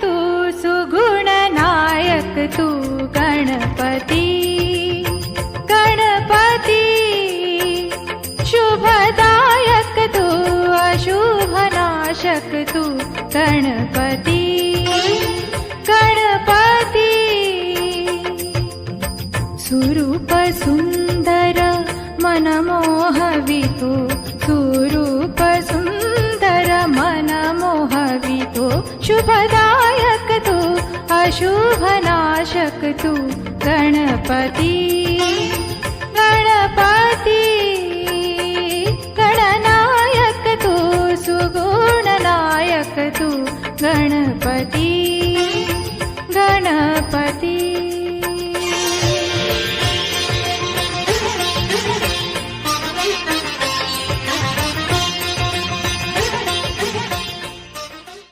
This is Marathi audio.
तू सुगुणनायक तू गणपती गणपती शुभदायक तू अशुभनाशक तू गणपती गणपती सुरूप सुंदर मनमोहवितो सुरूप सुंदर मनमोहवितो शुभदायक तू अशुभनाशक तू गणपती गणपती गणनायक तू सुगुणनायक तू गणपती